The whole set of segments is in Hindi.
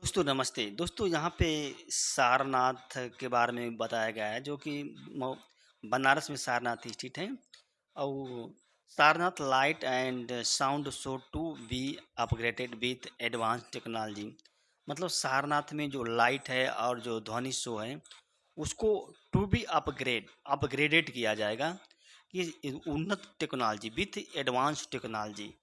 दोस्तों नमस्ते। दोस्तों यहाँ पे सारनाथ के बारे में बताया गया है जो कि मो बनारस में सारनाथ स्थित है। और Sarnath light and sound show to be upgraded with advance technology. मतलब सारनाथ में जो लाइट है और जो ध्वनि शो है उसको टू बी अपग्रेडेड किया जाएगा कि उन्नत टेक्नोलॉजी विथ एडवांस टेक्नोलॉजी।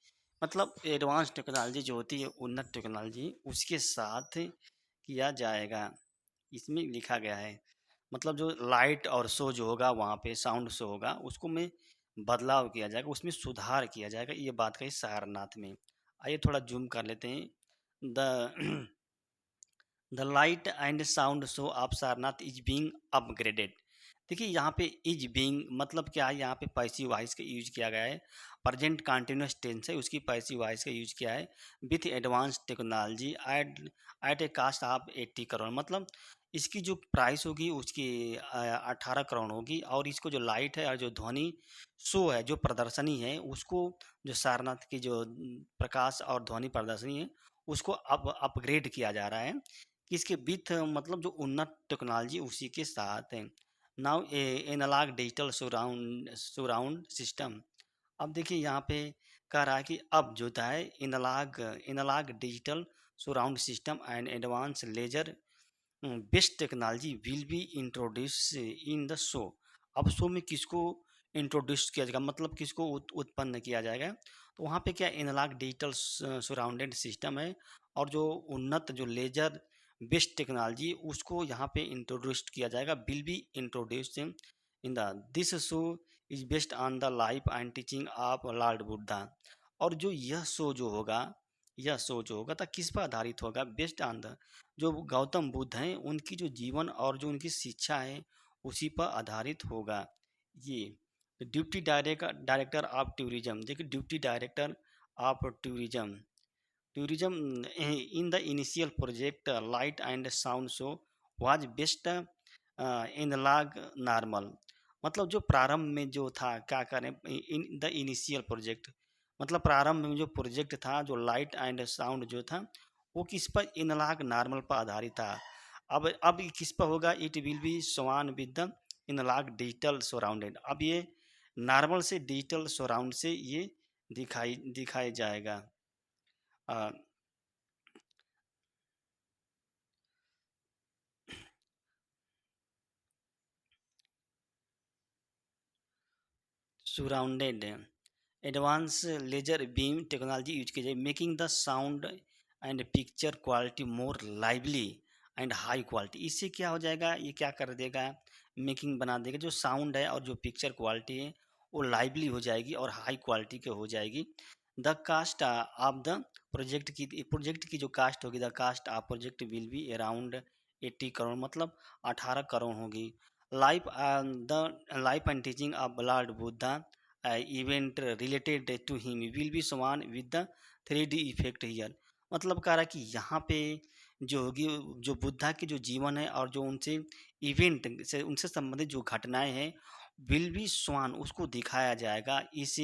मतलब एडवांस टेक्नोलॉजी जो होती है उन्नत टेक्नोलॉजी उसके साथ किया जाएगा, इसमें लिखा गया है। मतलब जो लाइट और शो जो होगा वहाँ पे साउंड शो होगा उसको में बदलाव किया जाएगा, उसमें सुधार किया जाएगा, ये बात कही सारनाथ में। आइए थोड़ा जूम कर लेते हैं। The the light and sound show off Sarnath is being upgraded. देखिए यहाँ पे इज बीइंग मतलब क्या है, यहाँ पे पैसिव वॉइस का यूज किया गया है। प्रेजेंट कंटिन्यूस टेंस है, उसकी पैसिव वॉइस का यूज किया है with advance technology at at a cost of 80 crore. मतलब इसकी जो प्राइस होगी उसकी 18 करोड़ होगी। और इसको जो लाइट है और जो ध्वनि शो है, जो प्रदर्शनी है उसको, जो सारनाथ की जो प्रकाश और ध्वनि प्रदर्शनी है उसको अब अपग्रेड किया जा रहा है। किसके विथ मतलब जो उन्नत टेक्नोलॉजी उसी के साथ है। Now analog digital surround surround system. अब देखिए यहाँ पे कह रहा है कि अब जो है analog analog digital surround system and advance laser based technology will be introduce in the show. अब शो में किसको इंट्रोड्यूस किया जाएगा, मतलब किसको उत्पन्न किया जाएगा। तो वहाँ पे क्या एनालॉग डिजिटल सराउंडेड सिस्टम है और जो उन्नत जो लेजर बेस्ट टेक्नोलॉजी उसको यहाँ पे इंट्रोड्यूस किया जाएगा, will be introduce in the this show is based on the life and teaching of Lord Buddha. और जो यह शो जो होगा, यह शो जो होगा तो किस पर आधारित होगा, बेस्ड ऑन द जो गौतम बुद्ध हैं उनकी जो जीवन और जो उनकी शिक्षा है उसी पर आधारित होगा। ये ड्यूटी डायरेक्टर ऑफ टूरिज्म। देखिए duty director of tourism tourism in the initial project light and sound show was based analog normal. मतलब जो प्रारंभ में जो था क्या करें इन द इनिशियल प्रोजेक्ट, मतलब प्रारंभ में जो प्रोजेक्ट था जो लाइट एंड साउंड जो था वो किस पर एनालॉग नॉर्मल पर आधारित था। अब ये किस पर होगा, it will be shown with the analog digital surrounded. अब ये नॉर्मल से डिजिटल सराउंड से ये दिखाई जाएगा। Surrounded advance laser beam technology use की जाए, making the sound and picture quality more lively and high quality. इससे क्या हो जाएगा, ये क्या कर देगा, मेकिंग बना देगा, जो साउंड है और जो पिक्चर क्वालिटी है वो लाइवली हो जाएगी और हाई क्वालिटी की हो जाएगी। The cost of the project की जो कास्ट होगी, the cost of project will be around 80 crore, मतलब 18 करोड़ होगी। Life the life and teaching of Lord Buddha event related to him will be समान with the 3D effect here. मतलब कह रहा है कि यहाँ पे जो होगी, जो बुद्धा के जो जीवन है और जो उनसे इवेंट से उनसे संबंधित जो घटनाएं हैं विल बी स्वान उसको दिखाया जाएगा इस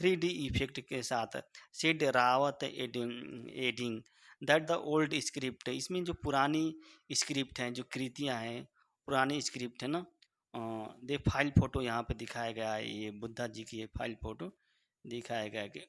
3D इफेक्ट के साथ। Said Rawat adding that the old script. इसमें जो पुरानी स्क्रिप्ट हैं, जो कृतियाँ हैं, पुरानी स्क्रिप्ट है ना, दे फाइल फोटो यहाँ पे दिखाया गया है, ये बुद्धा जी की ये फाइल फोटो दिखाया गया है कि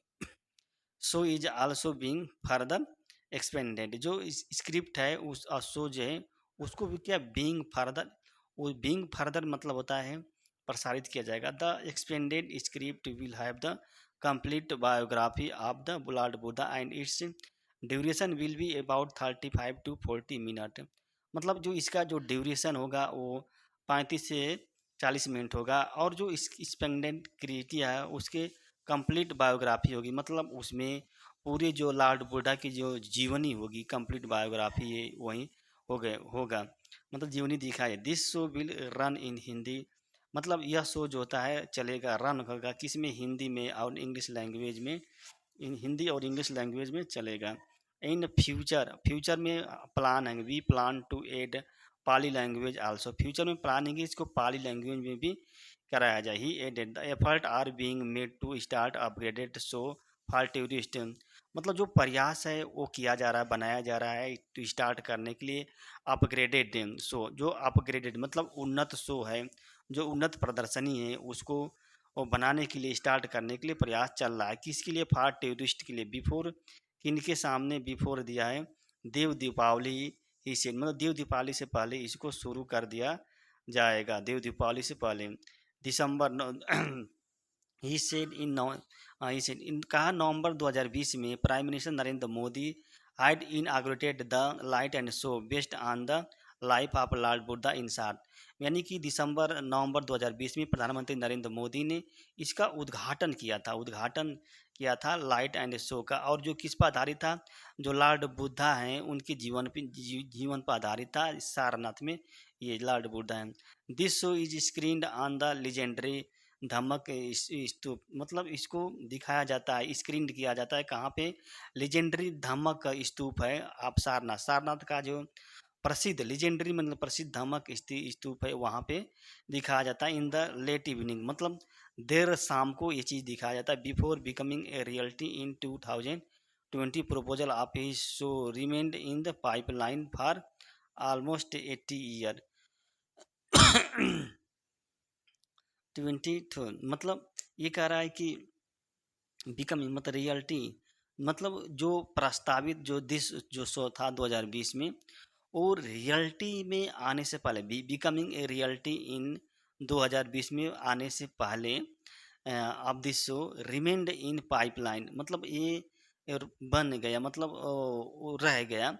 show is also being further expanded. जो स्क्रिप्ट है उस शो जो है उसको भी क्या बीइंग फर्दर, वो बीइंग फर्दर मतलब होता है प्रसारित किया जाएगा। The expanded script will have the complete biography of the Lord Buddha and it's duration will be about 35 to 40 minute. मतलब जो इसका जो ड्यूरेशन होगा वो 35 से 40 मिनट होगा। और जो इस स्पेंडेंट क्रिएटिया है उसके कंप्लीट बायोग्राफी होगी, मतलब उसमें पूरे जो लॉर्ड बुद्धा की जो जीवनी होगी, कंप्लीट बायोग्राफी ये वहीं हो गए होगा, मतलब जीवनी दिखाई। This show will run in Hindi. मतलब यह शो जो होता है चलेगा, रन होगा किस में, हिंदी में और इंग्लिश लैंग्वेज में, इन हिंदी और इंग्लिश लैंग्वेज में चलेगा। इन फ्यूचर फ्यूचर में प्लान है, we plan to add Pali language also. Future में प्लान है कि इसको पाली लैंग्वेज में भी कराया जाए। He added the effort are being made to start upgraded show for tourist. मतलब जो प्रयास है वो किया जा रहा है, बनाया जा रहा है तो स्टार्ट करने के लिए अपग्रेडेड शो, जो अपग्रेडेड मतलब उन्नत शो है, जो उन्नत प्रदर्शनी है उसको वो बनाने के लिए, स्टार्ट करने के लिए प्रयास चल रहा है। किसके लिए? फॉर टूरिस्ट के लिए। बिफोर, किनके सामने बिफोर दिया है? देव दीपावली ही से, मतलब देव दीपावली से पहले इसको शुरू कर दिया जाएगा, देव दीपावली से पहले। दिसंबर he said in now he said in कहा नवंबर 2020 में prime minister Narendra Modi had inaugurated the light and show based on the life of Lord Buddha in सार। यानी कि दिसंबर नवंबर 2020 में प्रधानमंत्री नरेंद्र मोदी ने इसका उद्घाटन किया था लाइट एंड शो का। और जो किस पर आधारित था? जो लॉर्ड बुद्धा हैं उनके जीवन पर आधारित था। सारनाथ में ये लॉर्ड बुद्धा हैं। This show is screened on the legendary धमक स्तूप, मतलब इसको दिखाया जाता है, स्क्रीन किया जाता है कहाँ पे? लेजेंडरी धमक स्तूप है आप सारनाथ, सारनाथ का जो प्रसिद्ध लेजेंडरी मतलब प्रसिद्ध धमक स्तूप है वहाँ पे दिखाया जाता है। इन द लेट इवनिंग, मतलब देर शाम को ये चीज़ दिखाया जाता है। Before becoming a reality in 2020 proposal of his show remained in the pipeline for almost 80 year. 22 मतलब ये कह रहा है कि बिकमिंग मतलब रियलिटी, मतलब जो प्रस्तावित जो दिस जो शो था 2020 में, और रियलिटी में आने से पहले बिकमिंग ए रियलिटी इन 2020 में आने से पहले अब this show remained in pipeline, मतलब ये बन गया, मतलब वो रह गया।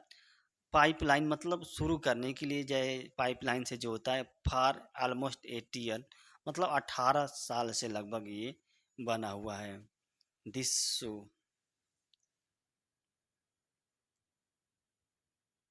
पाइपलाइन मतलब शुरू करने के लिए, जय पाइपलाइन से जो होता है, फॉर ऑलमोस्ट 80 ईयर, मतलब 18 साल से लगभग ये बना हुआ है दिस शो।